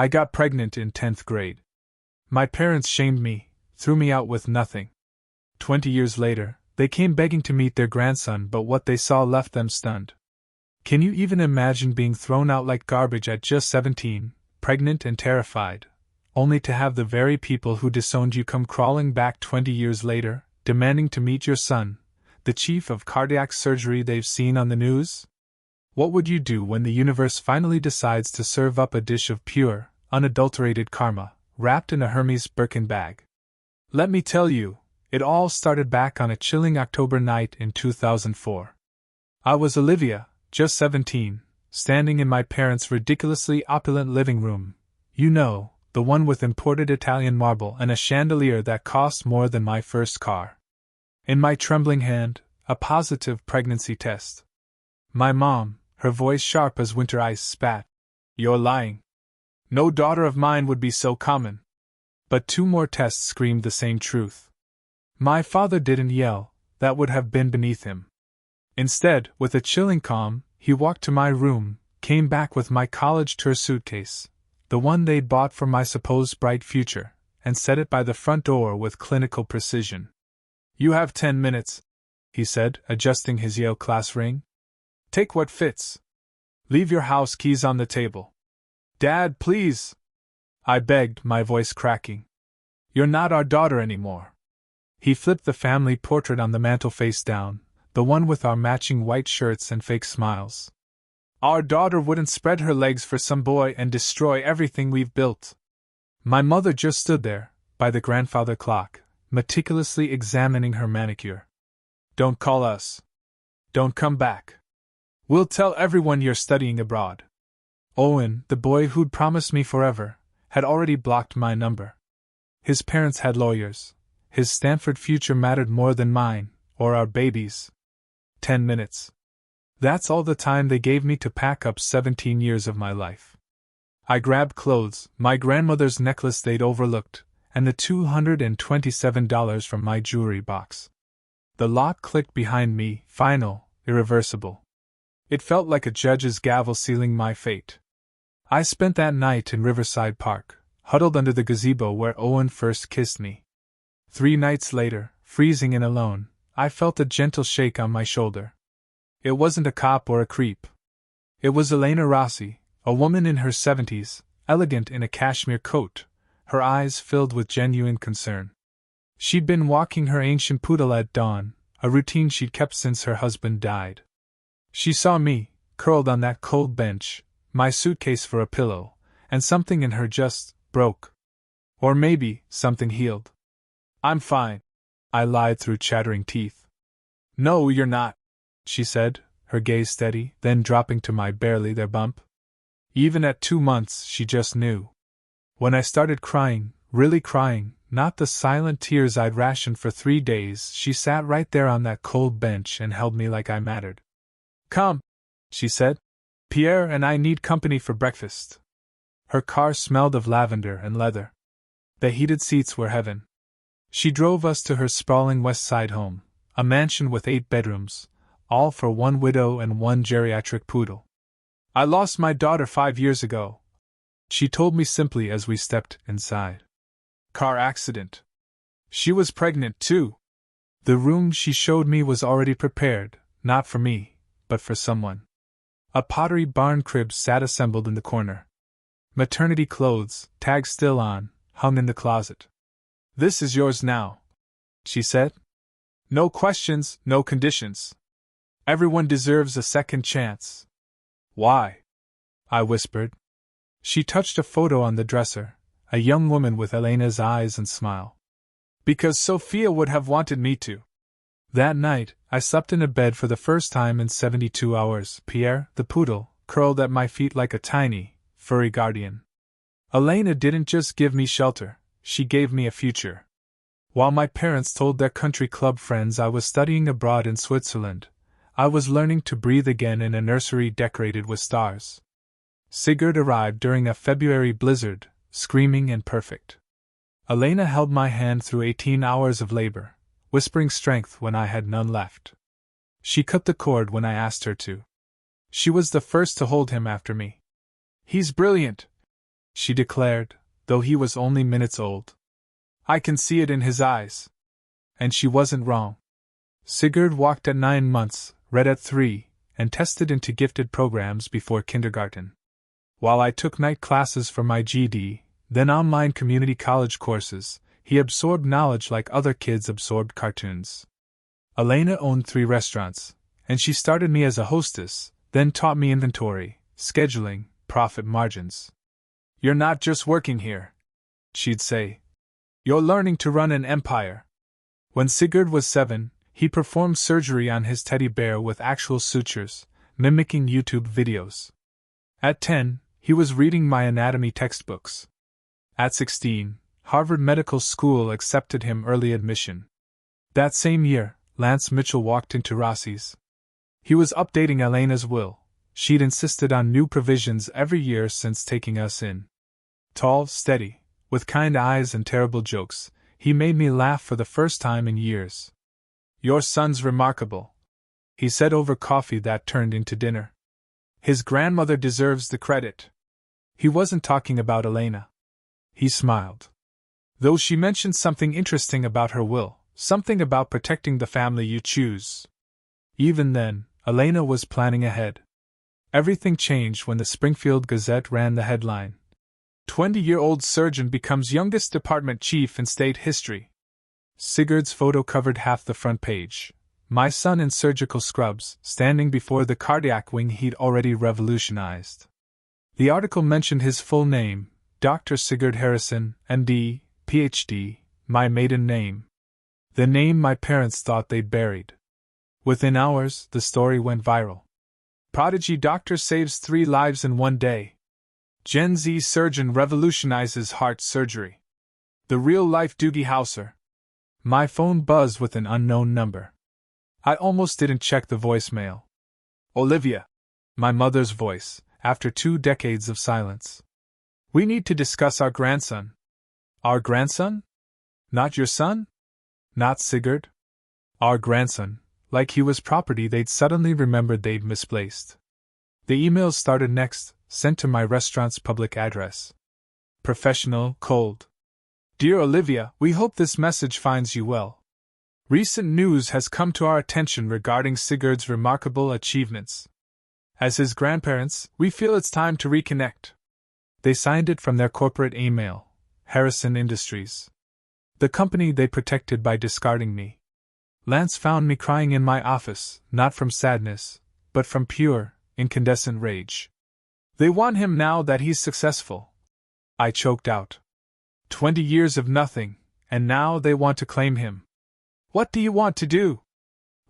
I got pregnant in 10th grade. My parents shamed me, threw me out with nothing. 20 years later, they came begging to meet their grandson, but what they saw left them stunned. Can you even imagine being thrown out like garbage at just 17, pregnant and terrified, only to have the very people who disowned you come crawling back 20 years later, demanding to meet your son, the chief of cardiac surgery they've seen on the news? What would you do when the universe finally decides to serve up a dish of pure, unadulterated karma, wrapped in a Hermes Birkin bag? Let me tell you, it all started back on a chilling October night in 2004. I was Olivia, just 17, standing in my parents' ridiculously opulent living room. You know, the one with imported Italian marble and a chandelier that cost more than my first car. In my trembling hand, a positive pregnancy test. My mom, her voice sharp as winter ice, spat, "You're lying. No daughter of mine would be so common." But 2 more tests screamed the same truth. My father didn't yell, that would have been beneath him. Instead, with a chilling calm, he walked to my room, came back with my college tour suitcase, the one they'd bought for my supposed bright future, and set it by the front door with clinical precision. "You have 10 minutes, he said, adjusting his Yale class ring. "Take what fits. Leave your house keys on the table." "Dad, please!" I begged, my voice cracking. "You're not our daughter anymore." He flipped the family portrait on the mantel face down, the one with our matching white shirts and fake smiles. "Our daughter wouldn't spread her legs for some boy and destroy everything we've built." My mother just stood there, by the grandfather clock, meticulously examining her manicure. "Don't call us. Don't come back. We'll tell everyone you're studying abroad." Owen, the boy who'd promised me forever, had already blocked my number. His parents had lawyers. His Stanford future mattered more than mine, or our babies. 10 minutes. That's all the time they gave me to pack up 17 years of my life. I grabbed clothes, my grandmother's necklace they'd overlooked, and the $227 from my jewelry box. The lock clicked behind me, final, irreversible. It felt like a judge's gavel sealing my fate. I spent that night in Riverside Park, huddled under the gazebo where Owen first kissed me. 3 nights later, freezing in alone, I felt a gentle shake on my shoulder. It wasn't a cop or a creep. It was Elena Rossi, a woman in her 70s, elegant in a cashmere coat, her eyes filled with genuine concern. She'd been walking her ancient poodle at dawn, a routine she'd kept since her husband died. She saw me, curled on that cold bench, my suitcase for a pillow, and something in her just broke. Or maybe something healed. "I'm fine," I lied through chattering teeth. "No, you're not," she said, her gaze steady, then dropping to my barely there bump. Even at 2 months, she just knew. When I started crying, really crying, not the silent tears I'd rationed for 3 days, she sat right there on that cold bench and held me like I mattered. "Come," she said. "Pierre and I need company for breakfast." Her car smelled of lavender and leather. The heated seats were heaven. She drove us to her sprawling West Side home, a mansion with 8 bedrooms, all for 1 widow and 1 geriatric poodle. "I lost my daughter 5 years ago," she told me simply as we stepped inside. "Car accident. She was pregnant, too." The room she showed me was already prepared, not for me, but for someone. A Pottery Barn crib sat assembled in the corner. Maternity clothes, tags still on, hung in the closet. "This is yours now," she said. "No questions, no conditions. Everyone deserves a second chance." "Why?" I whispered. She touched a photo on the dresser, a young woman with Elena's eyes and smile. "Because Sophia would have wanted me to." That night, I slept in a bed for the first time in 72 hours, Pierre, the poodle, curled at my feet like a tiny, furry guardian. Elena didn't just give me shelter, she gave me a future. While my parents told their country club friends I was studying abroad in Switzerland, I was learning to breathe again in a nursery decorated with stars. Sigurd arrived during a February blizzard, screaming and perfect. Elena held my hand through 18 hours of labor, whispering strength when I had none left. She cut the cord when I asked her to. She was the first to hold him after me. "He's brilliant," she declared, though he was only minutes old. I can see it in his eyes. And she wasn't wrong. Sigurd walked at 9 months, read at 3, and tested into gifted programs before kindergarten. While I took night classes for my GED, then online community college courses, he absorbed knowledge like other kids absorbed cartoons. Elena owned 3 restaurants, and she started me as a hostess, then taught me inventory, scheduling, profit margins. You're not just working here, she'd say. You're learning to run an empire. When Sigurd was 7, he performed surgery on his teddy bear with actual sutures, mimicking YouTube videos. At 10, he was reading my anatomy textbooks. At 16, Harvard Medical School accepted him early admission. That same year, Lance Mitchell walked into Rossi's. He was updating Elena's will. She'd insisted on new provisions every year since taking us in. Tall, steady, with kind eyes and terrible jokes, he made me laugh for the first time in years. Your son's remarkable, he said over coffee that turned into dinner. His grandmother deserves the credit. He wasn't talking about Elena. He smiled. Though she mentioned something interesting about her will, something about protecting the family you choose. Even then, Elena was planning ahead. Everything changed when the Springfield Gazette ran the headline. 20-year-old surgeon becomes youngest department chief in state history. Sigurd's photo covered half the front page. My son in surgical scrubs, standing before the cardiac wing he'd already revolutionized. The article mentioned his full name, Dr. Sigurd Harrison, MD, PhD, my maiden name. The name my parents thought they'd buried. Within hours, the story went viral. Prodigy doctor saves 3 lives in one day. Gen Z surgeon revolutionizes heart surgery. The real-life Doogie Howser. My phone buzzed with an unknown number. I almost didn't check the voicemail. Olivia. My mother's voice, after 2 decades of silence. We need to discuss our grandson. Our grandson? Not your son? Not Sigurd? Our grandson, like he was property they'd suddenly remembered they'd misplaced. The emails started next, sent to my restaurant's public address. Professional, cold. Dear Olivia, we hope this message finds you well. Recent news has come to our attention regarding Sigurd's remarkable achievements. As his grandparents, we feel it's time to reconnect. They signed it from their corporate email, Harrison Industries. The company they protected by discarding me. Lance found me crying in my office, not from sadness, but from pure, incandescent rage. They want him now that he's successful. I choked out. 20 years of nothing, and now they want to claim him. What do you want to do?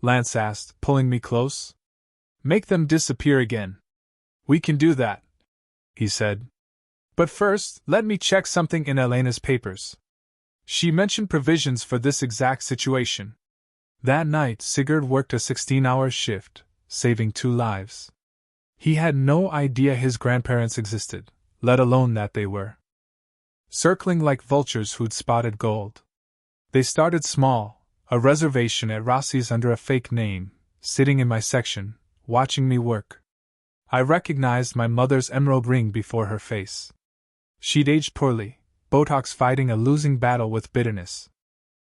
Lance asked, pulling me close. Make them disappear again. We can do that, he said. But first, let me check something in Elena's papers. She mentioned provisions for this exact situation. That night, Sigurd worked a 16-hour shift, saving 2 lives. He had no idea his grandparents existed, let alone that they were circling like vultures who'd spotted gold. They started small, a reservation at Rossi's under a fake name, sitting in my section, watching me work. I recognized my mother's emerald ring before her face. She'd aged poorly, Botox fighting a losing battle with bitterness.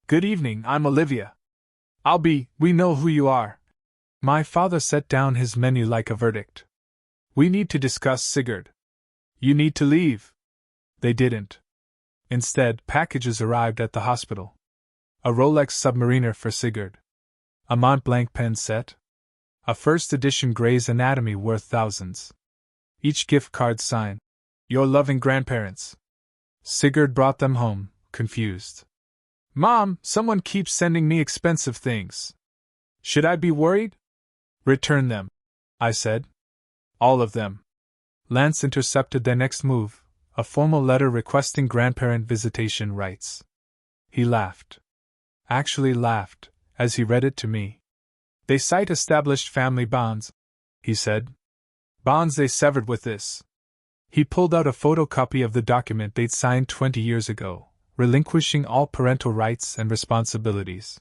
Good evening, I'm Olivia. We know who you are. My father set down his menu like a verdict. We need to discuss Sigurd. You need to leave. They didn't. Instead, packages arrived at the hospital. A Rolex Submariner for Sigurd. A Mont Blanc pen set. A first edition Grey's Anatomy worth thousands. Each gift card signed, Your loving grandparents. Sigurd brought them home, confused. Mom, someone keeps sending me expensive things. Should I be worried? Return them, I said. All of them. Lance intercepted their next move, a formal letter requesting grandparent visitation rights. He laughed. Actually laughed, as he read it to me. They cite established family bonds, he said. Bonds they severed with this. He pulled out a photocopy of the document they'd signed 20 years ago, relinquishing all parental rights and responsibilities.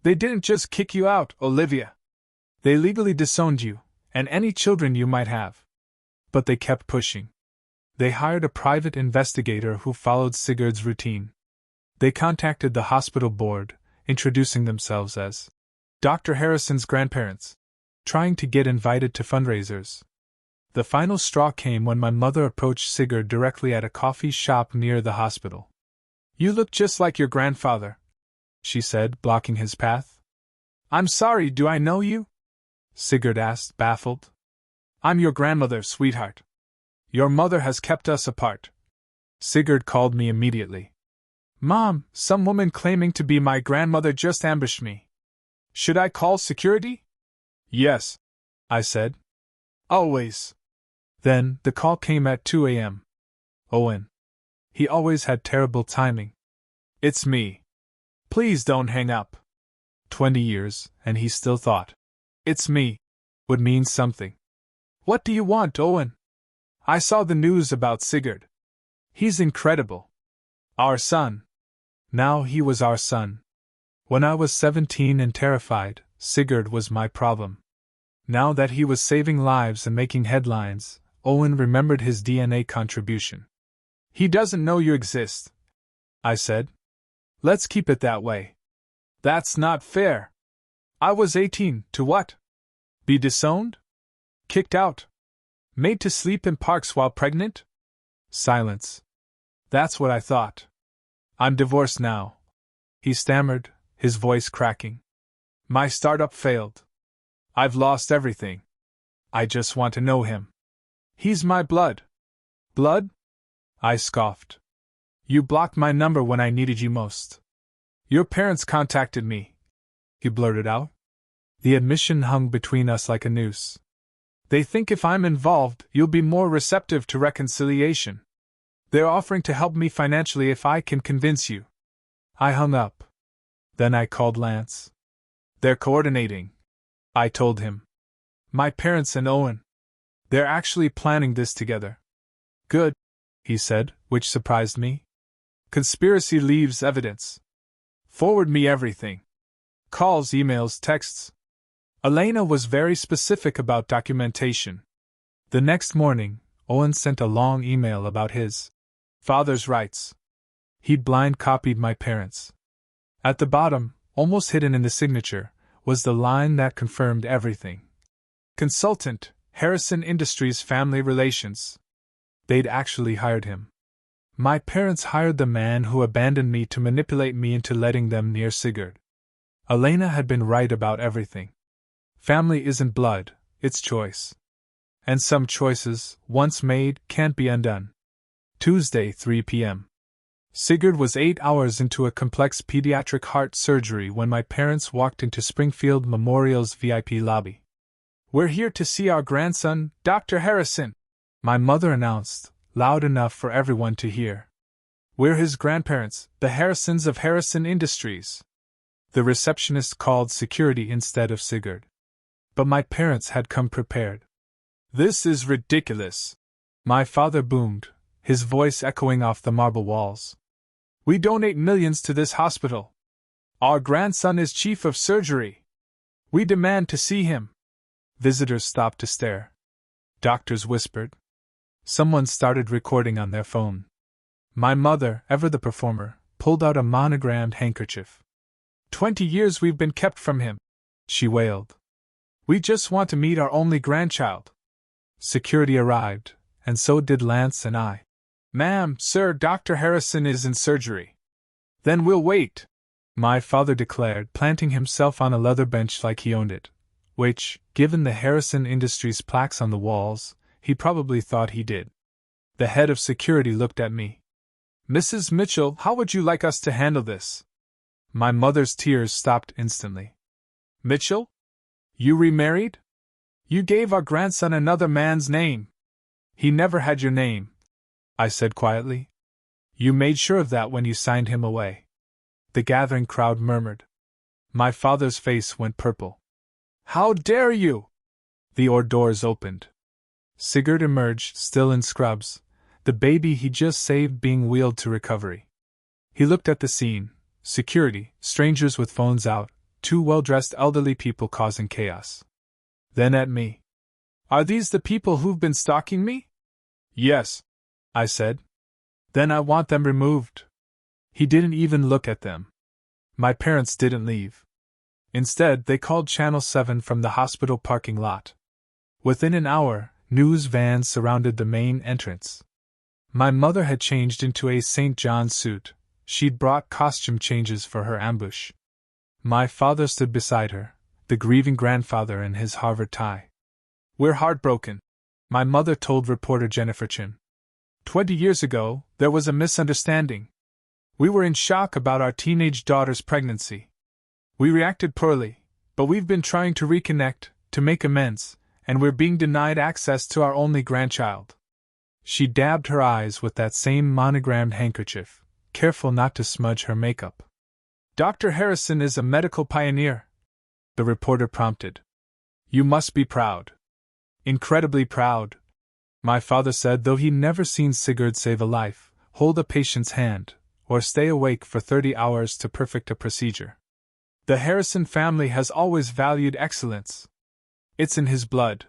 They didn't just kick you out, Olivia. They legally disowned you, and any children you might have. But they kept pushing. They hired a private investigator who followed Sigurd's routine. They contacted the hospital board, introducing themselves as Dr. Harrison's grandparents, trying to get invited to fundraisers. The final straw came when my mother approached Sigurd directly at a coffee shop near the hospital. "You look just like your grandfather," she said, blocking his path. "I'm sorry, do I know you?" Sigurd asked, baffled. "I'm your grandmother, sweetheart. Your mother has kept us apart." Sigurd called me immediately. "Mom, some woman claiming to be my grandmother just ambushed me. Should I call security?" "Yes," I said. "Always." Then, the call came at 2 a.m. Owen. He always had terrible timing. "It's me. Please don't hang up." 20 years, and he still thought, "It's me," would mean something. "What do you want, Owen?" "I saw the news about Sigurd. He's incredible. Our son." Now he was our son. When I was 17 and terrified, Sigurd was my problem. Now that he was saving lives and making headlines, Owen remembered his DNA contribution. "He doesn't know you exist," I said. "Let's keep it that way." "That's not fair. I was 18, to what? Be disowned? Kicked out? Made to sleep in parks while pregnant?" Silence. "That's what I thought. I'm divorced now," he stammered, his voice cracking. "My startup failed. I've lost everything. I just want to know him. He's my blood." "Blood?" I scoffed. "You blocked my number when I needed you most." "Your parents contacted me," he blurted out. The admission hung between us like a noose. "They think if I'm involved, you'll be more receptive to reconciliation. They're offering to help me financially if I can convince you." I hung up. Then I called Lance. "They're coordinating," I told him. "My parents and Owen. They're actually planning this together." "Good," he said, which surprised me. "Conspiracy leaves evidence. Forward me everything. Calls, emails, texts." Elena was very specific about documentation. The next morning, Owen sent a long email about his father's rights. He'd blind copied my parents. At the bottom, almost hidden in the signature, was the line that confirmed everything. "Consultant, Harrison Industries Family Relations." They'd actually hired him. My parents hired the man who abandoned me to manipulate me into letting them near Sigurd. Elena had been right about everything. Family isn't blood, it's choice. And some choices, once made, can't be undone. Tuesday, 3 p.m. Sigurd was 8 hours into a complex pediatric heart surgery when my parents walked into Springfield Memorial's VIP lobby. "We're here to see our grandson, Dr. Harrison," my mother announced, loud enough for everyone to hear. "We're his grandparents, the Harrisons of Harrison Industries." The receptionist called security instead of Sigurd. But my parents had come prepared. "This is ridiculous," my father boomed, his voice echoing off the marble walls. "We donate millions to this hospital. Our grandson is chief of surgery. We demand to see him." Visitors stopped to stare. Doctors whispered. Someone started recording on their phone. My mother, ever the performer, pulled out a monogrammed handkerchief. 20 years we've been kept from him," she wailed. "We just want to meet our only grandchild." Security arrived, and so did Lance and I. "Ma'am, sir, Dr. Harrison is in surgery." "Then we'll wait," my father declared, planting himself on a leather bench like he owned it, which, given the Harrison Industries plaques on the walls, he probably thought he did. The head of security looked at me. "Mrs. Mitchell, how would you like us to handle this?" My mother's tears stopped instantly. "Mitchell? You remarried? You gave our grandson another man's name." "He never had your name," I said quietly. "You made sure of that when you signed him away." The gathering crowd murmured. My father's face went purple. "How dare you!" The doors opened. Sigurd emerged, still in scrubs, the baby he just saved being wheeled to recovery. He looked at the scene: security, strangers with phones out, 2 well-dressed elderly people causing chaos. Then at me. "Are these the people who've been stalking me?" "Yes," I said. Then I want them removed. He didn't even look at them. My parents didn't leave. Instead, they called Channel 7 from the hospital parking lot. Within an hour, news vans surrounded the main entrance. My mother had changed into a St. John's suit. She'd brought costume changes for her ambush. My father stood beside her, the grieving grandfather in his Harvard tie. "We're heartbroken," my mother told reporter Jennifer Chin. 20 years ago, there was a misunderstanding. We were in shock about our teenage daughter's pregnancy. We reacted poorly, but we've been trying to reconnect, to make amends, and we're being denied access to our only grandchild. She dabbed her eyes with that same monogrammed handkerchief, careful not to smudge her makeup. "Dr. Harrison is a medical pioneer," the reporter prompted. "You must be proud." "Incredibly proud," my father said, though he'd never seen Sigurd save a life, hold a patient's hand, or stay awake for 30 hours to perfect a procedure. The Harrison family has always valued excellence. It's in his blood.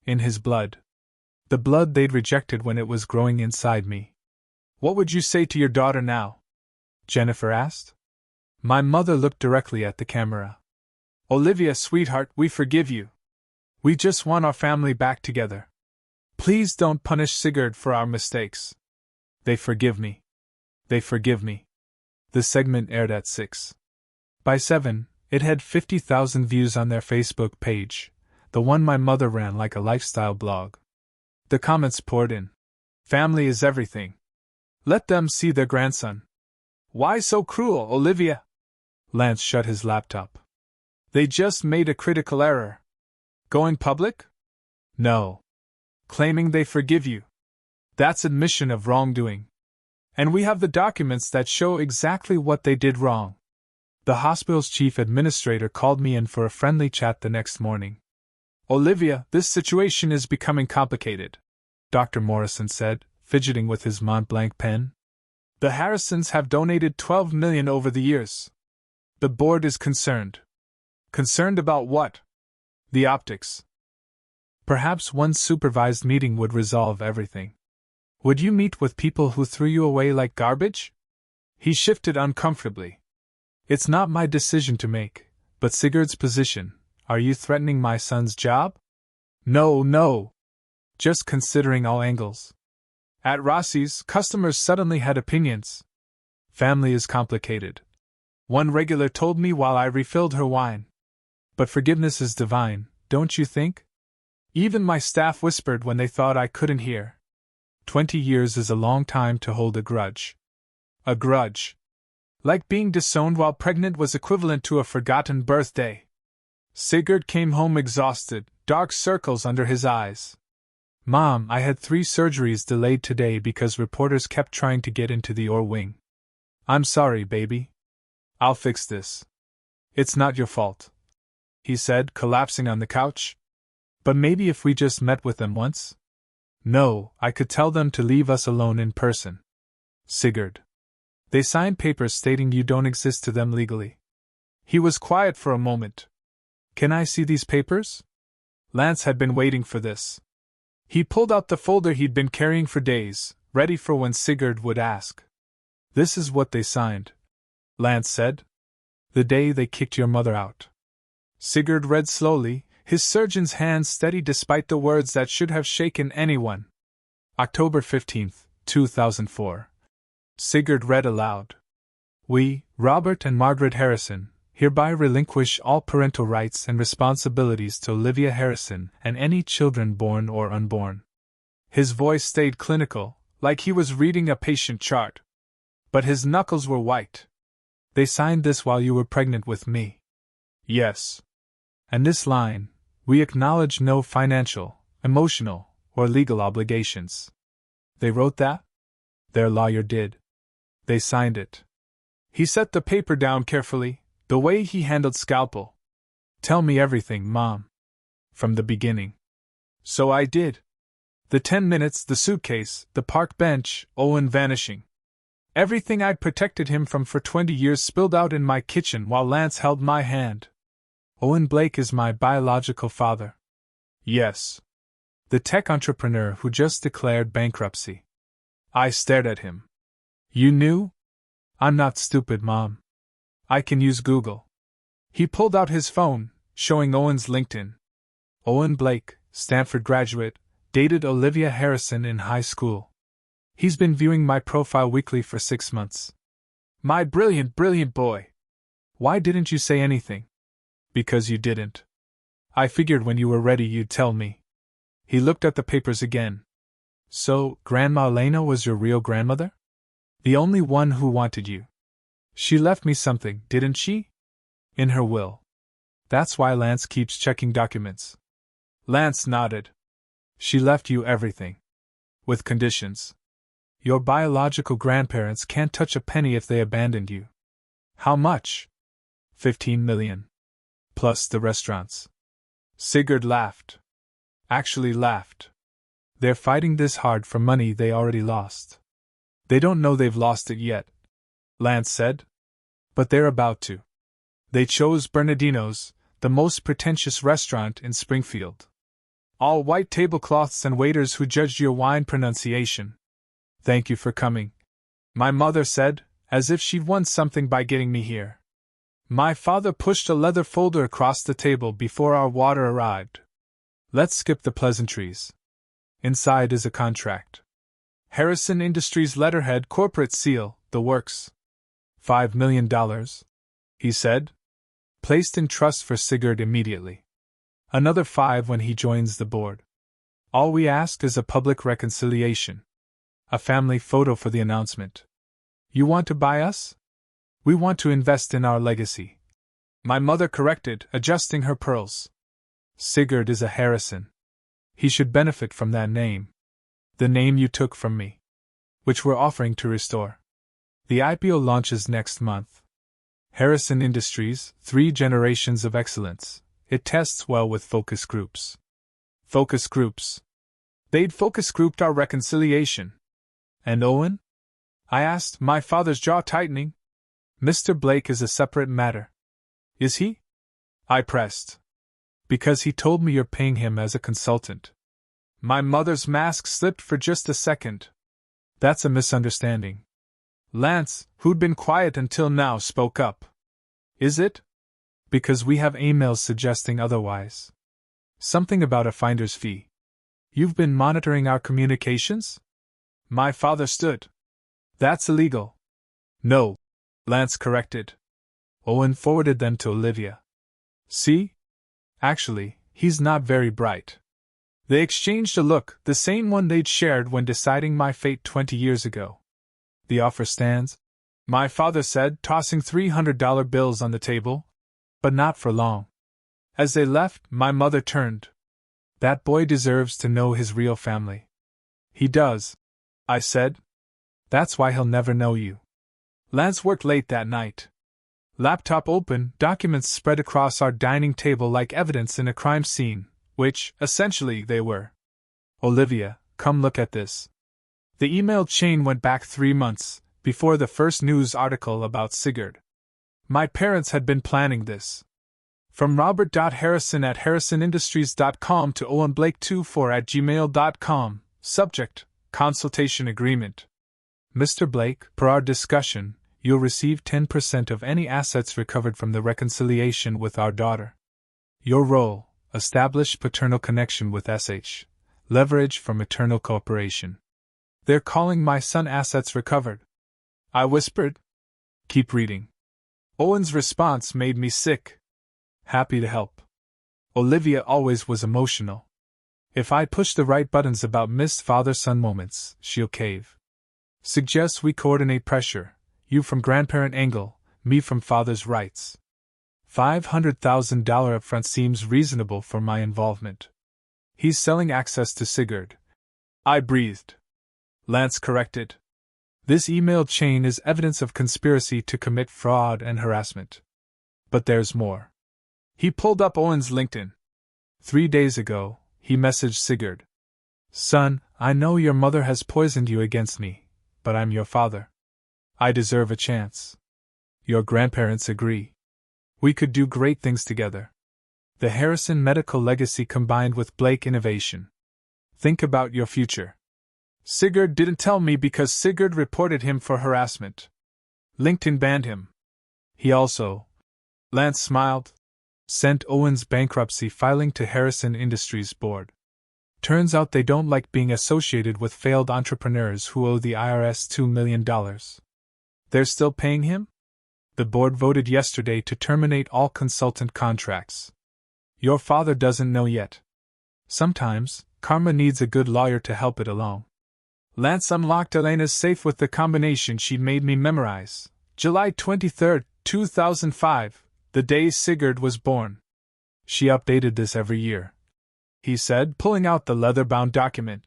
In his blood. The blood they'd rejected when it was growing inside me. "What would you say to your daughter now?" Jennifer asked. My mother looked directly at the camera. "Olivia, sweetheart, we forgive you. We just want our family back together. Please don't punish Sigurd for our mistakes. They forgive me. They forgive me." The segment aired at 6. By 7, it had 50,000 views on their Facebook page, the one my mother ran like a lifestyle blog. The comments poured in. "Family is everything. Let them see their grandson." "Why so cruel, Olivia?" Lance shut his laptop. "They just made a critical error." "Going public?" "No. Claiming they forgive you. That's admission of wrongdoing. And we have the documents that show exactly what they did wrong." The hospital's chief administrator called me in for a friendly chat the next morning. "Olivia, this situation is becoming complicated," Dr. Morrison said, fidgeting with his Mont Blanc pen. "The Harrisons have donated $12 million over the years. The board is concerned." "Concerned about what?" "The optics. Perhaps one supervised meeting would resolve everything." "Would you meet with people who threw you away like garbage?" He shifted uncomfortably. "It's not my decision to make, but Sigurd's position. Are you threatening my son's job?" "No, no. Just considering all angles. At Rossi's, customers suddenly had opinions. Family is complicated. One regular told me while I refilled her wine. But forgiveness is divine, don't you think?" Even my staff whispered when they thought I couldn't hear. 20 years is a long time to hold a grudge. A grudge. Like being disowned while pregnant was equivalent to a forgotten birthday. Sigurd came home exhausted, dark circles under his eyes. "Mom, I had 3 surgeries delayed today because reporters kept trying to get into the OR wing. I'm sorry, baby. I'll fix this. It's not your fault," he said, collapsing on the couch. "But maybe if we just met with them once?" "No, I could tell them to leave us alone in person." "Sigurd. They signed papers stating you don't exist to them legally." He was quiet for a moment. "Can I see these papers?" Lance had been waiting for this. He pulled out the folder he'd been carrying for days, ready for when Sigurd would ask. "This is what they signed," Lance said. "The day they kicked your mother out." Sigurd read slowly, his surgeon's hand steady despite the words that should have shaken anyone. October 15, 2004. Sigurd read aloud. "We, Robert and Margaret Harrison, hereby relinquish all parental rights and responsibilities to Olivia Harrison and any children born or unborn." His voice stayed clinical, like he was reading a patient chart. But his knuckles were white. "They signed this while you were pregnant with me." "Yes." "And this line, we acknowledge no financial, emotional, or legal obligations." "They wrote that?" "Their lawyer did. They signed it." He set the paper down carefully, the way he handled scalpel. "Tell me everything, Mom. From the beginning." So I did. The 10 minutes, the suitcase, the park bench, Owen vanishing. Everything I'd protected him from for 20 years spilled out in my kitchen while Lance held my hand. "Owen Blake is my biological father." "Yes." "The tech entrepreneur who just declared bankruptcy." I stared at him. You knew? I'm not stupid, Mom. I can use Google. He pulled out his phone, showing Owen's LinkedIn. Owen Blake, Stanford graduate, dated Olivia Harrison in high school. He's been viewing my profile weekly for 6 months. My brilliant, brilliant boy! Why didn't you say anything? Because you didn't. I figured when you were ready you'd tell me. He looked at the papers again. So, Grandma Elena was your real grandmother? The only one who wanted you. She left me something, didn't she? In her will. That's why Lance keeps checking documents. Lance nodded. She left you everything. With conditions. Your biological grandparents can't touch a penny if they abandoned you. How much? 15 million. Plus the restaurants. Sigurd laughed. Actually laughed. They're fighting this hard for money they already lost. They don't know they've lost it yet, Lance said. But they're about to. They chose Bernardino's, the most pretentious restaurant in Springfield. All white tablecloths and waiters who judged your wine pronunciation. Thank you for coming, my mother said, as if she'd won something by getting me here. My father pushed a leather folder across the table before our water arrived. Let's skip the pleasantries. Inside is a contract. Harrison Industries letterhead corporate seal, the works. $5 million, he said. Placed in trust for Sigurd immediately. Another 5 when he joins the board. All we ask is a public reconciliation. A family photo for the announcement. You want to buy us? We want to invest in our legacy. My mother corrected, adjusting her pearls. Sigurd is a Harrison. He should benefit from that name. The name you took from me. Which we're offering to restore. The IPO launches next month. Harrison Industries, 3 generations of excellence. It tests well with focus groups. Focus groups. They'd focus grouped our reconciliation. And Owen? I asked, my father's jaw tightening. Mr. Blake is a separate matter. Is he? I pressed. Because he told me you're paying him as a consultant. My mother's mask slipped for just a second. That's a misunderstanding. Lance, who'd been quiet until now, spoke up. Is it? Because we have emails suggesting otherwise. Something about a finder's fee. You've been monitoring our communications? My father stood. That's illegal. No, Lance corrected. Owen forwarded them to Olivia. See? Actually, he's not very bright. They exchanged a look, the same one they'd shared when deciding my fate 20 years ago. The offer stands, my father said, tossing $300 bills on the table. But not for long. As they left, my mother turned. That boy deserves to know his real family. He does, I said. That's why he'll never know you. Lance worked late that night. Laptop open, documents spread across our dining table like evidence in a crime scene, which, essentially, they were. Olivia, come look at this. The email chain went back 3 months, before the first news article about Sigurd. My parents had been planning this. From Robert.Harrison@harrisonindustries.com to owenblake24@gmail.com. Subject: Consultation Agreement. Mr. Blake, per our discussion, you'll receive 10% of any assets recovered from the reconciliation with our daughter. Your role: establish paternal connection with SH. Leverage for maternal cooperation. They're calling my son assets recovered. I whispered. Keep reading. Owen's response made me sick. Happy to help. Olivia always was emotional. If I push the right buttons about missed father-son moments, she'll cave. Suggests we coordinate pressure, you from grandparent angle, me from father's rights. $500,000 upfront seems reasonable for my involvement. He's selling access to Sigurd. I breathed. Lance corrected. This email chain is evidence of conspiracy to commit fraud and harassment. But there's more. He pulled up Owen's LinkedIn. 3 days ago, he messaged Sigurd. Son, I know your mother has poisoned you against me, but I'm your father. I deserve a chance. Your grandparents agree. We could do great things together. The Harrison medical legacy combined with Blake innovation. Think about your future. Sigurd didn't tell me because Sigurd reported him for harassment. LinkedIn banned him. He also, Lance smiled, sent Owen's bankruptcy filing to Harrison Industries Board. Turns out they don't like being associated with failed entrepreneurs who owe the IRS $2 million. They're still paying him? The board voted yesterday to terminate all consultant contracts. Your father doesn't know yet. Sometimes, karma needs a good lawyer to help it along. Lance unlocked Elena's safe with the combination she'd made me memorize. July 23, 2005, the day Sigurd was born. She updated this every year, he said, pulling out the leather-bound document.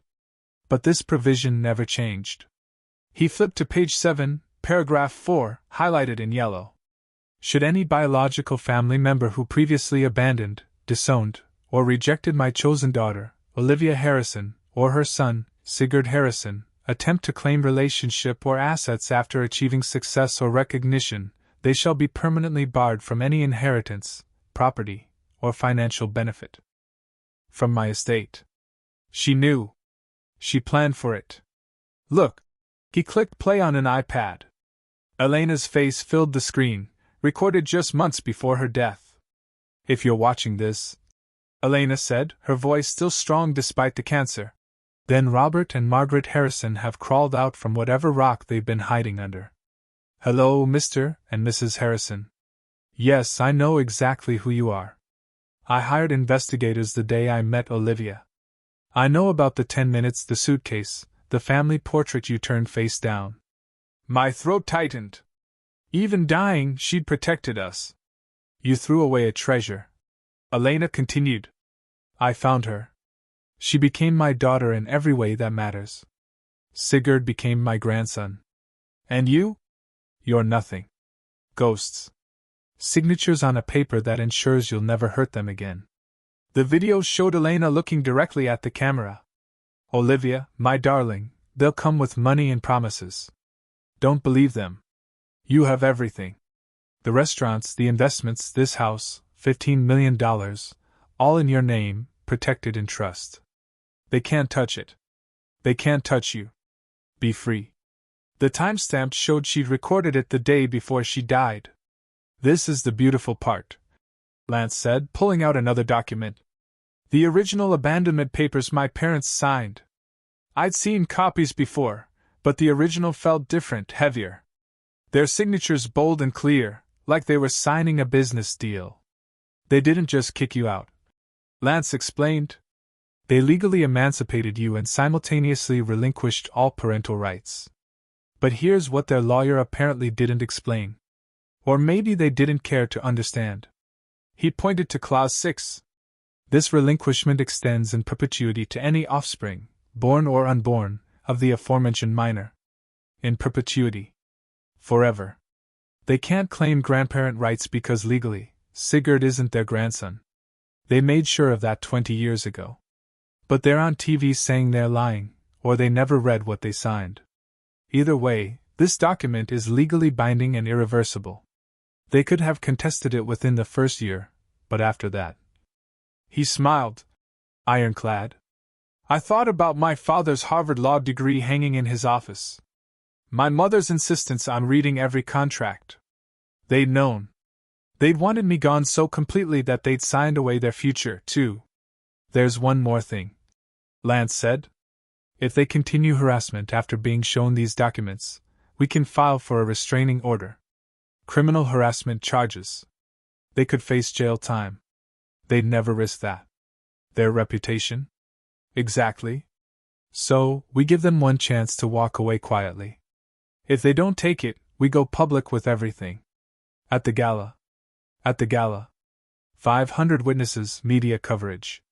But this provision never changed. He flipped to page 7, paragraph 4, highlighted in yellow. Should any biological family member who previously abandoned, disowned, or rejected my chosen daughter, Olivia Harrison, or her son, Sigurd Harrison, attempt to claim relationship or assets after achieving success or recognition, they shall be permanently barred from any inheritance, property, or financial benefit from my estate. She knew. She planned for it. Look. He clicked play on an iPad. Elena's face filled the screen, recorded just months before her death. If you're watching this, Elena said, her voice still strong despite the cancer, then Robert and Margaret Harrison have crawled out from whatever rock they've been hiding under. Hello, Mr. and Mrs. Harrison. Yes, I know exactly who you are. I hired investigators the day I met Olivia. I know about the 10 minutes, the suitcase, the family portrait you turned face down. My throat tightened. Even dying, she'd protected us. You threw away a treasure. Elena continued. I found her. She became my daughter in every way that matters. Sigurd became my grandson. And you? You're nothing. Ghosts. Signatures on a paper that ensures you'll never hurt them again. The video showed Elena looking directly at the camera. Olivia, my darling, they'll come with money and promises. Don't believe them. You have everything. The restaurants, the investments, this house, $15 million, all in your name, protected in trust. They can't touch it. They can't touch you. Be free. The timestamp showed she'd recorded it the day before she died. This is the beautiful part, Lance said, pulling out another document. The original abandonment papers my parents signed. I'd seen copies before, but the original felt different, heavier. Their signatures bold and clear, like they were signing a business deal. They didn't just kick you out, Lance explained. They legally emancipated you and simultaneously relinquished all parental rights. But here's what their lawyer apparently didn't explain. Or maybe they didn't care to understand. He pointed to Clause 6. This relinquishment extends in perpetuity to any offspring, born or unborn, of the aforementioned minor. In perpetuity. Forever. They can't claim grandparent rights because legally, Sigurd isn't their grandson. They made sure of that 20 years ago. But they're on TV saying they're lying, or they never read what they signed. Either way, this document is legally binding and irreversible. They could have contested it within the first year, but after that. He smiled. Ironclad. I thought about my father's Harvard Law degree hanging in his office. My mother's insistence on reading every contract. They'd known. They'd wanted me gone so completely that they'd signed away their future, too. There's one more thing, Lance said. If they continue harassment after being shown these documents, we can file for a restraining order. Criminal harassment charges. They could face jail time. They'd never risk that. Their reputation? Exactly. So, we give them one chance to walk away quietly. If they don't take it, we go public with everything. At the gala. 500 witnesses, media coverage.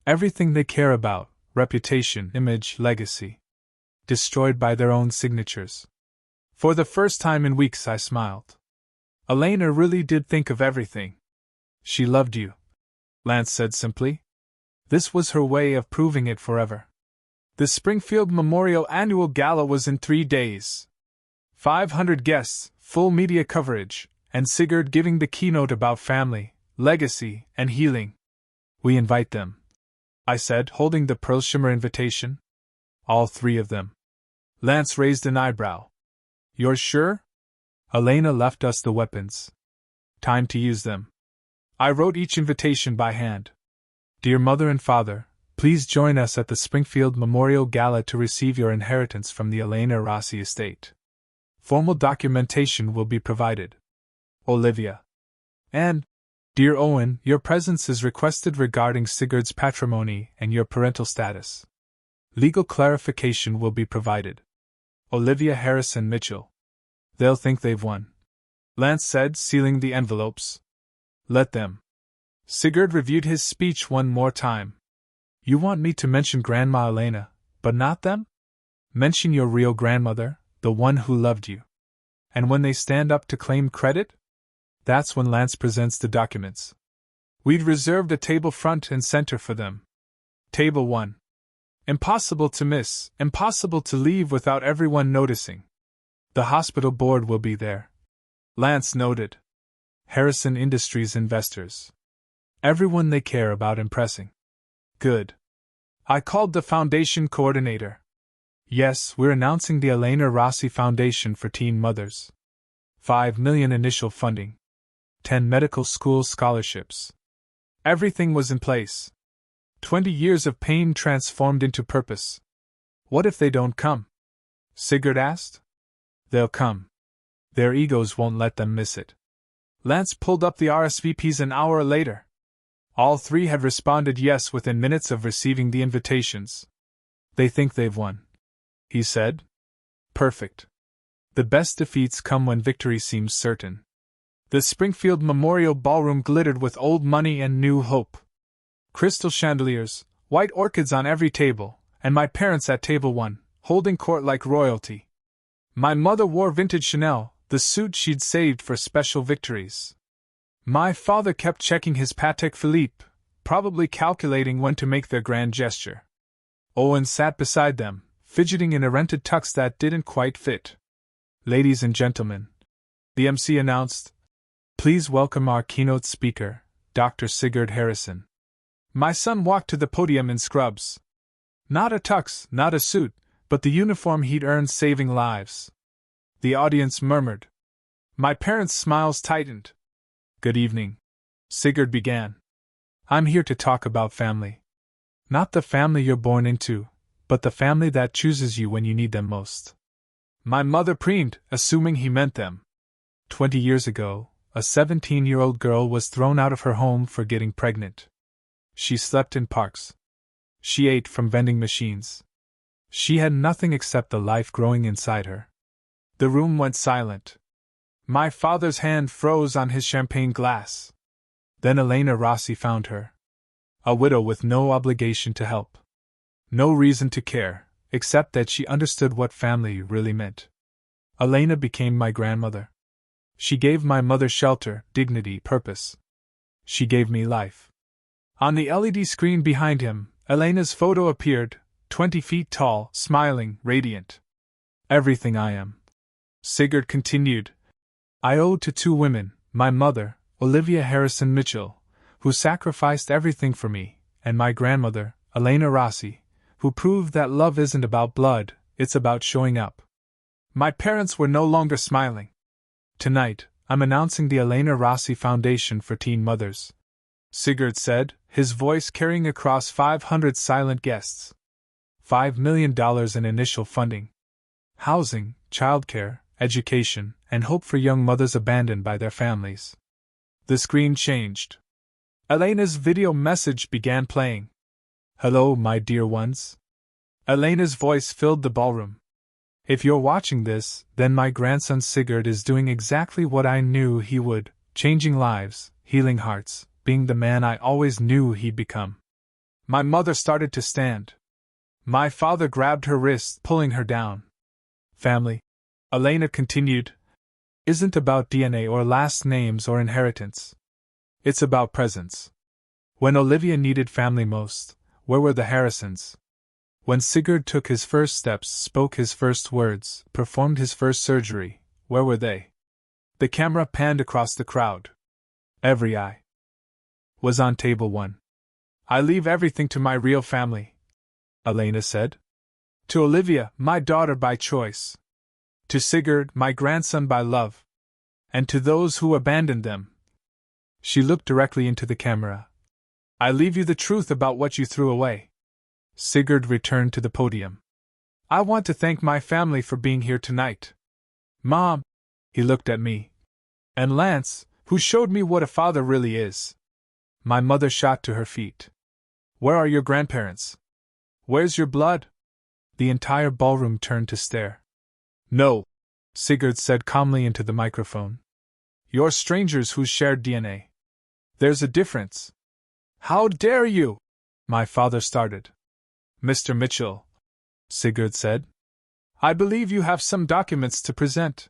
Everything they care about, reputation, image, legacy. Destroyed by their own signatures. For the first time in weeks I smiled. Elena really did think of everything. She loved you, Lance said simply. This was her way of proving it forever. The Springfield Memorial Annual Gala was in 3 days. 500 guests, full media coverage, and Sigurd giving the keynote about family, legacy, and healing. We invite them, I said, holding the pearl shimmer invitation. All three of them. Lance raised an eyebrow. You're sure? Elena left us the weapons. Time to use them. I wrote each invitation by hand. Dear Mother and Father, please join us at the Springfield Memorial Gala to receive your inheritance from the Elena Rossi estate. Formal documentation will be provided. Olivia. And, dear Owen, your presence is requested regarding Sigurd's patrimony and your parental status. Legal clarification will be provided. Olivia Harrison Mitchell. They'll think they've won, Lance said, sealing the envelopes. Let them. Sigurd reviewed his speech one more time. You want me to mention Grandma Elena, but not them? Mention your real grandmother, the one who loved you. And when they stand up to claim credit? That's when Lance presents the documents. We'd reserved a table front and center for them. Table 1. Impossible to miss, impossible to leave without everyone noticing. The hospital board will be there. Lance noted. Harrison Industries investors. Everyone they care about impressing. Good. I called the foundation coordinator. Yes, we're announcing the Elena Rossi Foundation for Teen Mothers. 5 million initial funding. 10 medical school scholarships. Everything was in place. 20 years of pain transformed into purpose. What if they don't come? Sigurd asked. They'll come. Their egos won't let them miss it. Lance pulled up the RSVPs an hour later. All three had responded yes within minutes of receiving the invitations. They think they've won, he said. Perfect. The best defeats come when victory seems certain. The Springfield Memorial Ballroom glittered with old money and new hope. Crystal chandeliers, white orchids on every table, and my parents at table 1, holding court like royalty. My mother wore vintage Chanel, the suit she'd saved for special victories. My father kept checking his Patek Philippe, probably calculating when to make their grand gesture. Owen sat beside them, fidgeting in a rented tux that didn't quite fit. Ladies and gentlemen, the MC announced, please welcome our keynote speaker, Dr. Sigurd Harrison. My son walked to the podium in scrubs. Not a tux, not a suit, but the uniform he'd earned saving lives. The audience murmured. My parents' smiles tightened. Good evening, Sigurd began. I'm here to talk about family. Not the family you're born into, but the family that chooses you when you need them most. My mother preened, assuming he meant them. 20 years ago, a 17-year-old girl was thrown out of her home for getting pregnant. She slept in parks. She ate from vending machines. She had nothing except the life growing inside her. The room went silent. My father's hand froze on his champagne glass. Then Elena Rossi found her. A widow with no obligation to help. No reason to care, except that she understood what family really meant. Elena became my grandmother. She gave my mother shelter, dignity, purpose. She gave me life. On the LED screen behind him, Elena's photo appeared, 20 feet tall, smiling, radiant. Everything I am. Sigurd continued. I owe to 2 women, my mother, Olivia Harrison Mitchell, who sacrificed everything for me, and my grandmother, Elena Rossi, who proved that love isn't about blood, it's about showing up. My parents were no longer smiling. Tonight, I'm announcing the Elena Rossi Foundation for Teen Mothers, Sigurd said, his voice carrying across 500 silent guests. $5 million in initial funding. Housing, childcare, education, and hope for young mothers abandoned by their families. The screen changed. Elena's video message began playing. Hello, my dear ones. Elena's voice filled the ballroom. If you're watching this, then my grandson Sigurd is doing exactly what I knew he would, changing lives, healing hearts, being the man I always knew he'd become. My mother started to stand. My father grabbed her wrist, pulling her down. Family, Elena continued, isn't about DNA or last names or inheritance. It's about presence. When Olivia needed family most, where were the Harrisons? When Sigurd took his first steps, spoke his first words, performed his first surgery, where were they? The camera panned across the crowd. Every eye was on table 1. I leave everything to my real family, Elena said. To Olivia, my daughter by choice. To Sigurd, my grandson by love. And to those who abandoned them. She looked directly into the camera. I leave you the truth about what you threw away. Sigurd returned to the podium. I want to thank my family for being here tonight. Mom, he looked at me. And Lance, who showed me what a father really is. My mother shot to her feet. Where are your grandparents? Where's your blood? The entire ballroom turned to stare. No, Sigurd said calmly into the microphone. You're strangers who shared DNA. There's a difference. How dare you? My father started. Mr. Mitchell, Sigurd said. I believe you have some documents to present.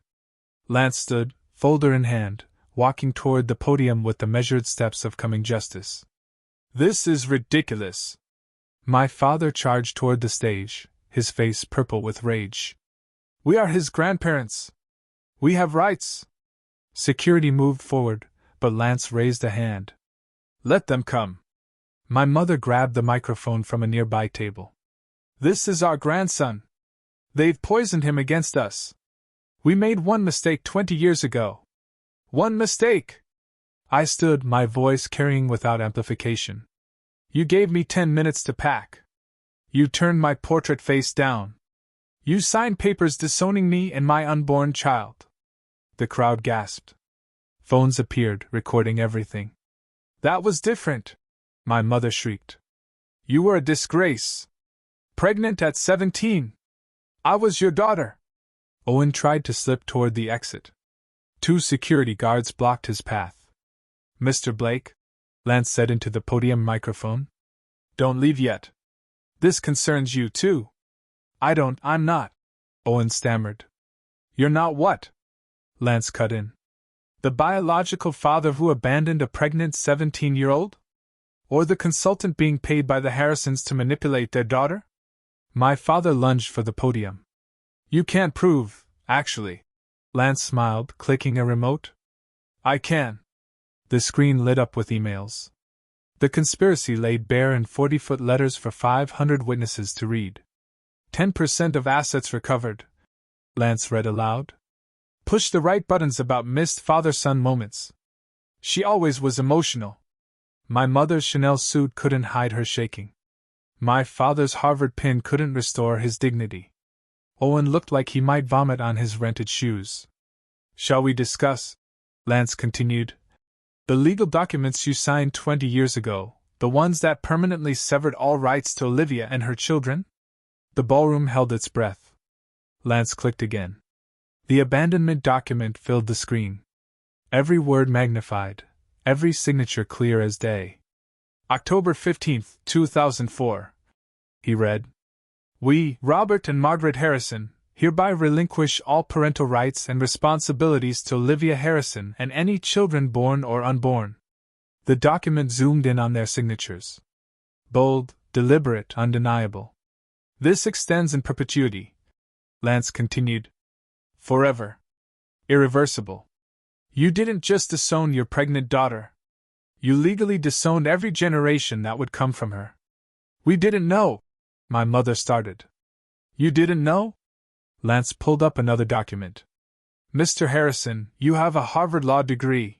Lance stood, folder in hand, walking toward the podium with the measured steps of coming justice. This is ridiculous. My father charged toward the stage, his face purple with rage. We are his grandparents. We have rights. Security moved forward, but Lance raised a hand. Let them come. My mother grabbed the microphone from a nearby table. This is our grandson. They've poisoned him against us. We made one mistake 20 years ago. One mistake! I stood, my voice carrying without amplification. You gave me 10 minutes to pack. You turned my portrait face down. You signed papers disowning me and my unborn child. The crowd gasped. Phones appeared, recording everything. That was different, my mother shrieked. You were a disgrace. Pregnant at 17. I was your daughter. Owen tried to slip toward the exit. 2 security guards blocked his path. Mr. Blake, Lance said into the podium microphone. Don't leave yet. This concerns you too. I'm not. Owen stammered. You're not what? Lance cut in. The biological father who abandoned a pregnant 17-year-old? Or the consultant being paid by the Harrisons to manipulate their daughter? My father lunged for the podium. You can't prove, actually. Lance smiled, clicking a remote. I can. The screen lit up with emails. The conspiracy laid bare in 40-foot letters for 500 witnesses to read. 10% of assets recovered. Lance read aloud. Push the right buttons about missed father-son moments. She always was emotional. My mother's Chanel suit couldn't hide her shaking. My father's Harvard pin couldn't restore his dignity. Owen looked like he might vomit on his rented shoes. Shall we discuss? Lance continued. The legal documents you signed 20 years ago, the ones that permanently severed all rights to Olivia and her children? The ballroom held its breath. Lance clicked again. The abandonment document filled the screen. Every word magnified, every signature clear as day. October 15, 2004. He read. We, Robert and Margaret Harrison, hereby relinquish all parental rights and responsibilities to Olivia Harrison and any children born or unborn. The document zoomed in on their signatures. Bold, deliberate, undeniable. This extends in perpetuity. Lance continued. Forever. Irreversible. You didn't just disown your pregnant daughter. You legally disowned every generation that would come from her. We didn't know. My mother started. You didn't know? Lance pulled up another document. Mr. Harrison, you have a Harvard Law degree.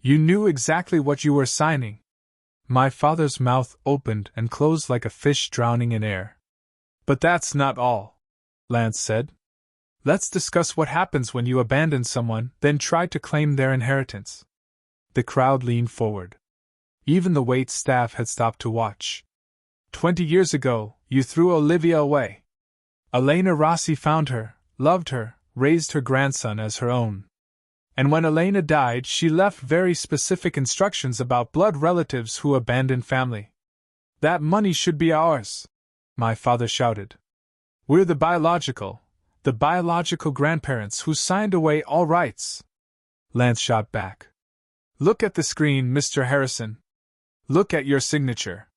You knew exactly what you were signing. My father's mouth opened and closed like a fish drowning in air. But that's not all, Lance said. Let's discuss what happens when you abandon someone, then try to claim their inheritance. The crowd leaned forward. Even the wait staff had stopped to watch. 20 years ago, you threw Olivia away. Elena Rossi found her, loved her, raised her grandson as her own. And when Elena died, she left very specific instructions about blood relatives who abandoned family. That money should be ours, my father shouted. We're the biological grandparents who signed away all rights. Lance shot back. Look at the screen, Mr. Harrison. Look at your signature.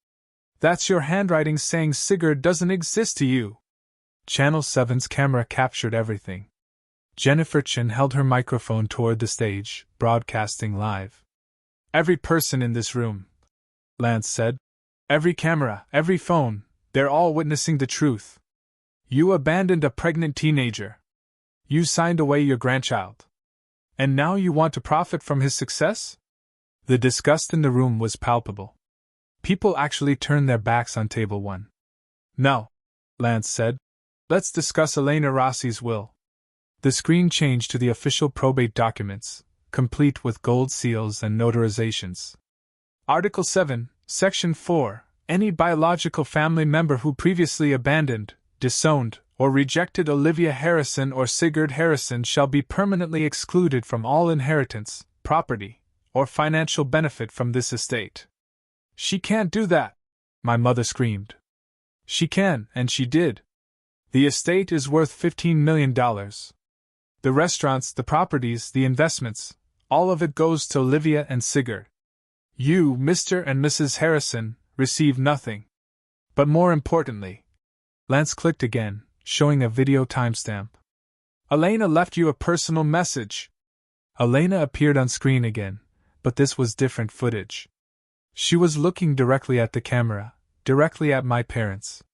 That's your handwriting saying Sigurd doesn't exist to you. Channel 7's camera captured everything. Jennifer Chin held her microphone toward the stage, broadcasting live. Every person in this room, Lance said. Every camera, every phone, they're all witnessing the truth. You abandoned a pregnant teenager. You signed away your grandchild. And now you want to profit from his success? The disgust in the room was palpable. People actually turned their backs on table 1. No, Lance said. Let's discuss Elena Rossi's will. The screen changed to the official probate documents, complete with gold seals and notarizations. Article 7, Section 4. Any biological family member who previously abandoned, disowned, or rejected Olivia Harrison or Sigurd Harrison shall be permanently excluded from all inheritance, property, or financial benefit from this estate. She can't do that, my mother screamed. She can, and she did. The estate is worth $15 million. The restaurants, the properties, the investments, all of it goes to Olivia and Sigurd. You, Mr. and Mrs. Harrison, receive nothing. But more importantly, Lance clicked again, showing a video timestamp. Elena left you a personal message. Elena appeared on screen again, but this was different footage. She was looking directly at the camera, directly at my parents.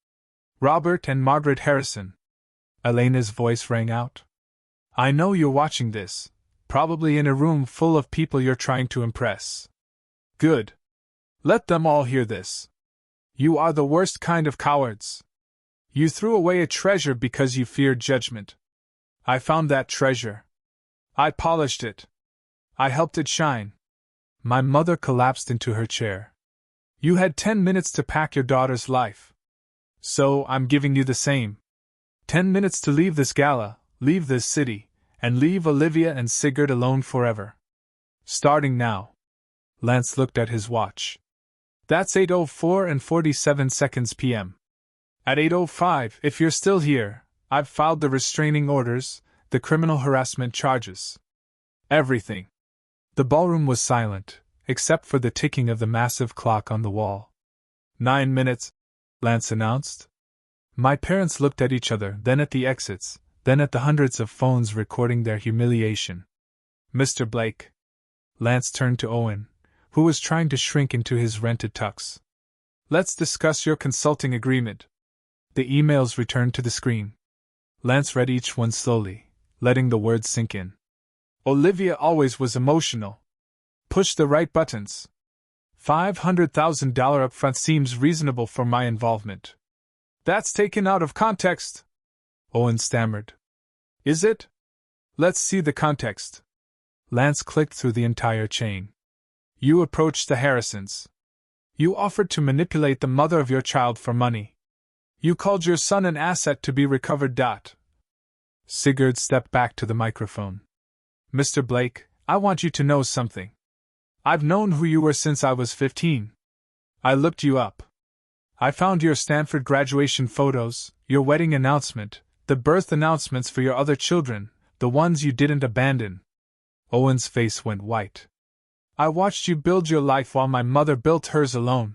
Robert and Margaret Harrison. Elena's voice rang out. I know you're watching this, probably in a room full of people you're trying to impress. Good. Let them all hear this. You are the worst kind of cowards. You threw away a treasure because you feared judgment. I found that treasure. I polished it. I helped it shine. My mother collapsed into her chair. You had 10 minutes to pack your daughter's life. So I'm giving you the same. 10 minutes to leave this gala, leave this city, and leave Olivia and Sigurd alone forever. Starting now. Lance looked at his watch. That's 8:04 and 47 seconds p.m. At 8:05, if you're still here, I've filed the restraining orders, the criminal harassment charges. Everything. The ballroom was silent, except for the ticking of the massive clock on the wall. 9 minutes, Lance announced. My parents looked at each other, then at the exits, then at the hundreds of phones recording their humiliation. Mr. Blake. Lance turned to Owen, who was trying to shrink into his rented tux. Let's discuss your consulting agreement. The emails returned to the screen. Lance read each one slowly, letting the words sink in. Olivia always was emotional. Push the right buttons. $500,000 upfront seems reasonable for my involvement. That's taken out of context, Owen stammered. Is it? Let's see the context. Lance clicked through the entire chain. You approached the Harrisons. You offered to manipulate the mother of your child for money. You called your son an asset to be recovered. Sigurd stepped back to the microphone. Mr. Blake, I want you to know something. I've known who you were since I was 15. I looked you up. I found your Stanford graduation photos, your wedding announcement, the birth announcements for your other children, the ones you didn't abandon. Owen's face went white. I watched you build your life while my mother built hers alone.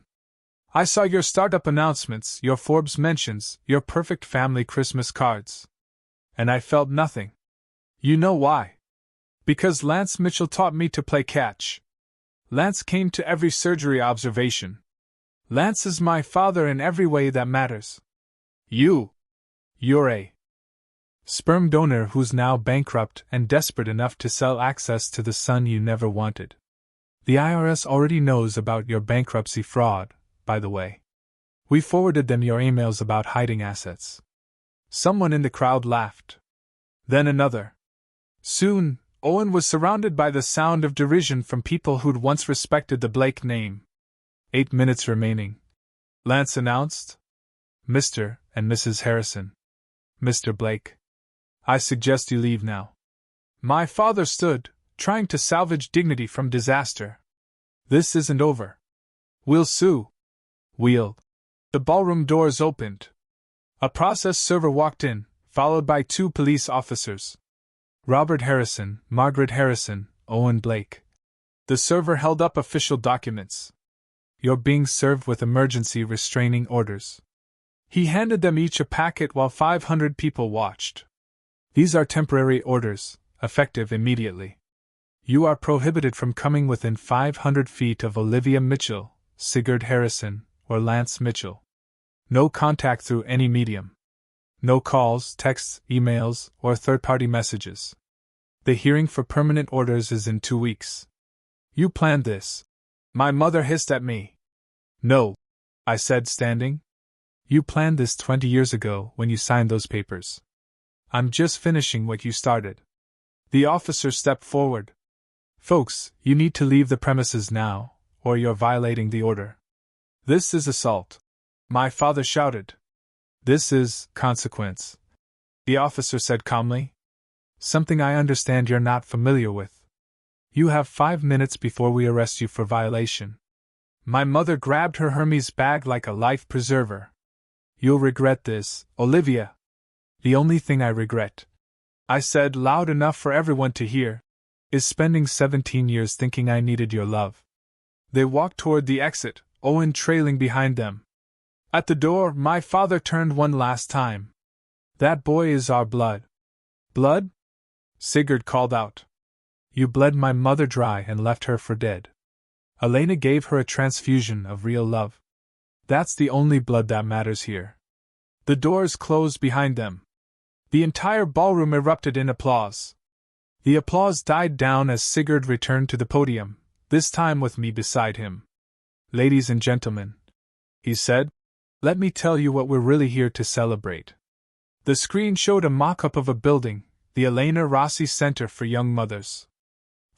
I saw your startup announcements, your Forbes mentions, your perfect family Christmas cards. And I felt nothing. You know why? Because Lance Mitchell taught me to play catch. Lance came to every surgery observation. Lance is my father in every way that matters. You're a sperm donor who's now bankrupt and desperate enough to sell access to the son you never wanted. The IRS already knows about your bankruptcy fraud, by the way. We forwarded them your emails about hiding assets. Someone in the crowd laughed. Then another. Soon, Owen was surrounded by the sound of derision from people who'd once respected the Blake name. 8 minutes remaining. Lance announced. Mr. and Mrs. Harrison. Mr. Blake. I suggest you leave now. My father stood, trying to salvage dignity from disaster. This isn't over. We'll sue. We'll. The ballroom doors opened. A process server walked in, followed by 2 police officers. Robert Harrison, Margaret Harrison, Owen Blake. The server held up official documents. You're being served with emergency restraining orders. He handed them each a packet while 500 people watched. These are temporary orders, effective immediately. You are prohibited from coming within 500 feet of Olivia Mitchell, Sigurd Harrison, or Lance Mitchell. No contact through any medium. No calls, texts, emails, or third-party messages. The hearing for permanent orders is in 2 weeks. You planned this. My mother hissed at me. No, I said, standing. You planned this 20 years ago when you signed those papers. I'm just finishing what you started. The officer stepped forward. Folks, you need to leave the premises now, or you're violating the order. This is assault. My father shouted. This is consequence, the officer said calmly. Something I understand you're not familiar with. You have 5 minutes before we arrest you for violation. My mother grabbed her Hermes bag like a life preserver. You'll regret this, Olivia. The only thing I regret, I said loud enough for everyone to hear, is spending 17 years thinking I needed your love. They walked toward the exit, Owen trailing behind them. At the door, my father turned one last time. That boy is our blood. Blood? Sigurd called out. You bled my mother dry and left her for dead. Elena gave her a transfusion of real love. That's the only blood that matters here. The doors closed behind them. The entire ballroom erupted in applause. The applause died down as Sigurd returned to the podium, this time with me beside him. Ladies and gentlemen, he said, let me tell you what we're really here to celebrate. The screen showed a mock-up of a building, the Elena Rossi Center for Young Mothers.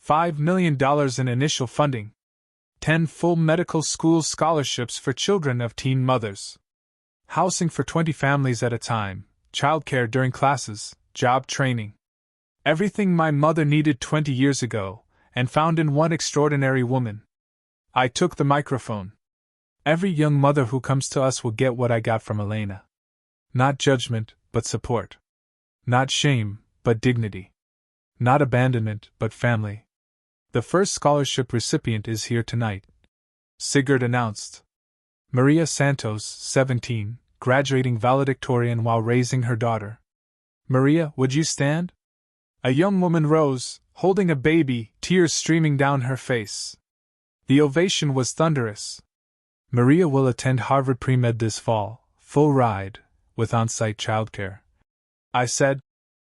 $5 million in initial funding. 10 full medical school scholarships for children of teen mothers. Housing for 20 families at a time, childcare during classes, job training. Everything my mother needed 20 years ago, and found in one extraordinary woman. I took the microphone. Every young mother who comes to us will get what I got from Elena. Not judgment, but support. Not shame, but dignity. Not abandonment, but family. The first scholarship recipient is here tonight, Sigurd announced. Maria Santos, 17, graduating valedictorian while raising her daughter. Maria, would you stand? A young woman rose, holding a baby, tears streaming down her face. The ovation was thunderous. Maria will attend Harvard Pre-Med this fall, full ride, with on-site childcare. I said,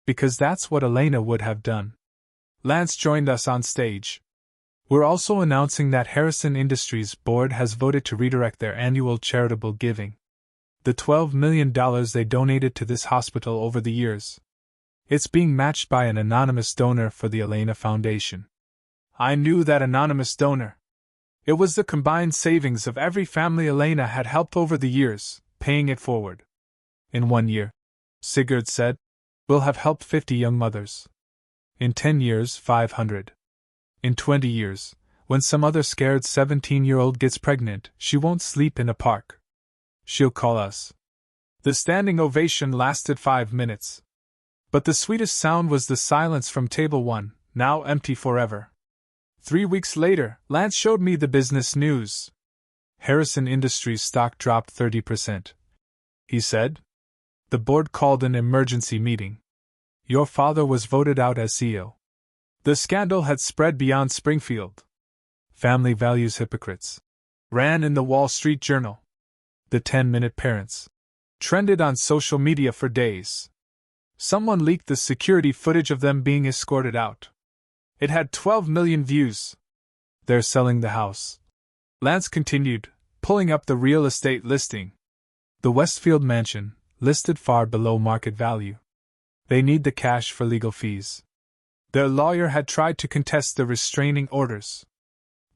because that's what Elena would have done. Lance joined us on stage. We're also announcing that Harrison Industries Board has voted to redirect their annual charitable giving. The $12 million they donated to this hospital over the years. It's being matched by an anonymous donor for the Elena Foundation. I knew that anonymous donor. It was the combined savings of every family Elena had helped over the years, paying it forward. In 1 year, Sigurd said, we'll have helped 50 young mothers. In 10 years, 500. In 20 years, when some other scared 17-year-old gets pregnant, she won't sleep in a park. She'll call us. The standing ovation lasted 5 minutes. But the sweetest sound was the silence from Table 1, now empty forever. 3 weeks later, Lance showed me the business news. Harrison Industries stock dropped 30%. He said. The board called an emergency meeting. Your father was voted out as CEO. The scandal had spread beyond Springfield. Family values hypocrites. Ran in the Wall Street Journal. The 10-minute parents. Trended on social media for days. Someone leaked the security footage of them being escorted out. It had 12 million views. They're selling the house. Lance continued, pulling up the real estate listing. The Westfield mansion, listed far below market value. They need the cash for legal fees. Their lawyer had tried to contest the restraining orders.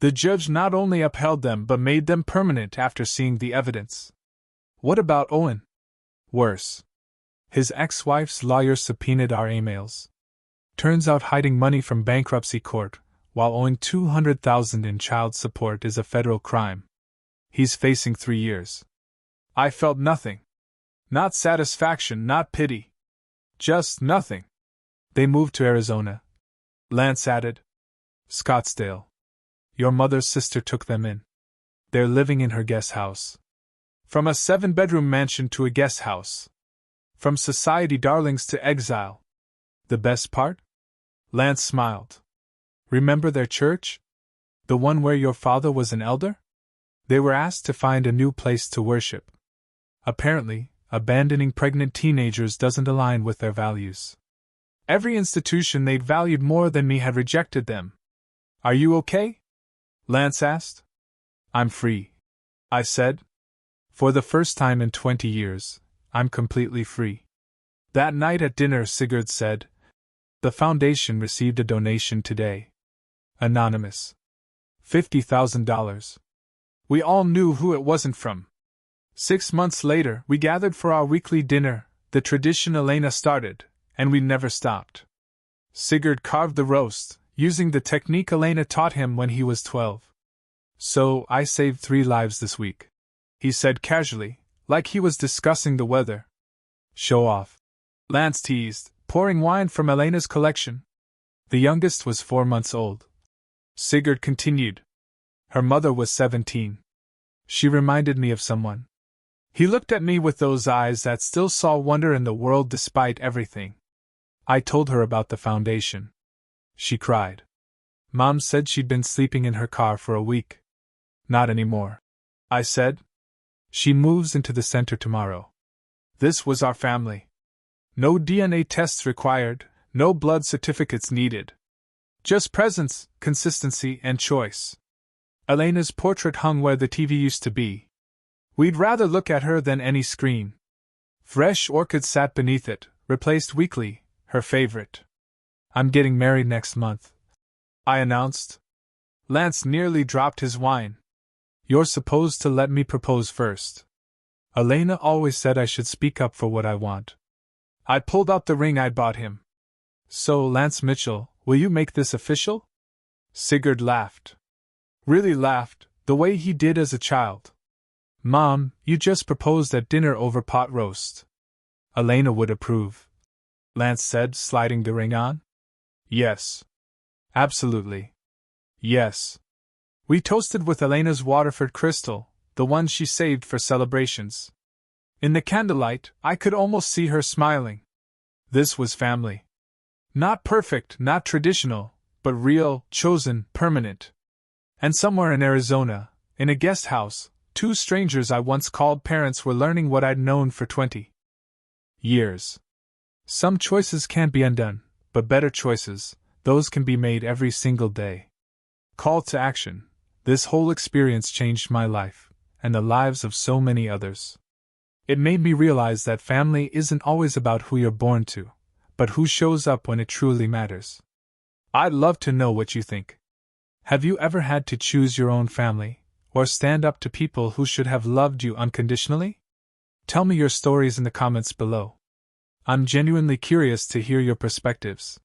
The judge not only upheld them but made them permanent after seeing the evidence. What about Owen? Worse. His ex-wife's lawyer subpoenaed our emails. Turns out hiding money from bankruptcy court, while owing $200,000 in child support is a federal crime. He's facing 3 years. I felt nothing. Not satisfaction, not pity. Just nothing. They moved to Arizona. Lance added. Scottsdale. Your mother's sister took them in. They're living in her guest house. From a 7-bedroom mansion to a guest house. From society darlings to exile. The best part? Lance smiled. Remember their church? The one where your father was an elder? They were asked to find a new place to worship. Apparently, abandoning pregnant teenagers doesn't align with their values. Every institution they'd valued more than me had rejected them. Are you okay? Lance asked. I'm free, I said. For the first time in 20 years, I'm completely free. That night at dinner, Sigurd said, the foundation received a donation today. Anonymous. $50,000. We all knew who it wasn't from. 6 months later, we gathered for our weekly dinner, the tradition Elena started, and we never stopped. Sigurd carved the roast, using the technique Elena taught him when he was 12. So, I saved 3 lives this week, he said casually, like he was discussing the weather. Show off, Lance teased, pouring wine from Elena's collection. The youngest was 4 months old. Sigurd continued. Her mother was 17. She reminded me of someone. He looked at me with those eyes that still saw wonder in the world despite everything. I told her about the foundation. She cried. Mom said she'd been sleeping in her car for a week. Not anymore, I said. She moves into the center tomorrow. This was our family. No DNA tests required, no blood certificates needed. Just presence, consistency, and choice. Elena's portrait hung where the TV used to be. We'd rather look at her than any screen. Fresh orchids sat beneath it, replaced weekly, her favorite. I'm getting married next month, I announced. Lance nearly dropped his wine. You're supposed to let me propose first. Elena always said I should speak up for what I want. I pulled out the ring I'd bought him. So, Lance Mitchell, will you make this official? Sigurd laughed. Really laughed, the way he did as a child. Mom, you just proposed at dinner over pot roast. Elena would approve, Lance said, sliding the ring on. Yes. Absolutely. Yes. We toasted with Elena's Waterford crystal, the one she saved for celebrations. In the candlelight, I could almost see her smiling. This was family. Not perfect, not traditional, but real, chosen, permanent. And somewhere in Arizona, in a guest house, 2 strangers I once called parents were learning what I'd known for 20 years. Some choices can't be undone, but better choices, those can be made every single day. Call to action. This whole experience changed my life, and the lives of so many others. It made me realize that family isn't always about who you're born to, but who shows up when it truly matters. I'd love to know what you think. Have you ever had to choose your own family, or stand up to people who should have loved you unconditionally? Tell me your stories in the comments below. I'm genuinely curious to hear your perspectives.